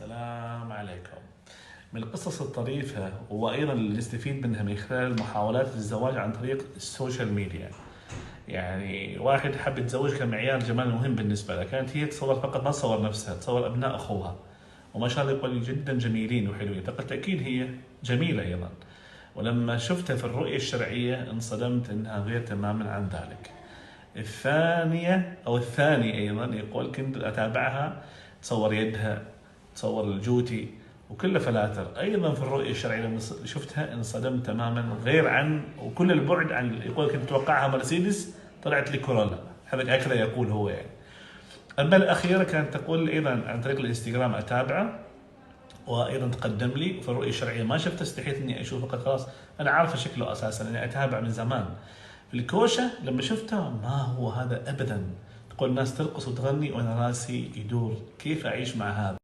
السلام عليكم. من القصص الطريفة وأيضا اللي نستفيد منها من خلال محاولات الزواج عن طريق السوشيال ميديا. يعني واحد حب يتزوج كمعيار جمال مهم بالنسبة له، كانت هي تصور فقط، ما تصور نفسها، تصور أبناء أخوها، وما شاء الله يقول جدا جميلين وحلوين، فبالتأكيد هي جميلة أيضا. ولما شفتها في الرؤية الشرعية انصدمت أنها غير تماما عن ذلك. الثانية أو الثاني أيضا يقول كنت أتابعها تصور يدها، تصور الجوتي، وكله فلاتر. أيضا في الرؤية الشرعية لما شفتها انصدمت تماما، غير عن وكل البعد عن، يقول كنت أتوقعها مرسيدس طلعت لي كورولا، هكذا يقول هو يعني. أما الأخيرة كانت تقول أيضا عن طريق الانستغرام أتابعه، وايضا تقدم لي في الرؤيه الشرعيه ما شفته، استحيت اني اشوفه، قد خلاص انا عارفه شكله اساسا، اني اتابع من زمان. في الكوشه لما شفته ما هو هذا ابدا. تقول الناس ترقص وتغني وانا راسي يدور، كيف اعيش مع هذا؟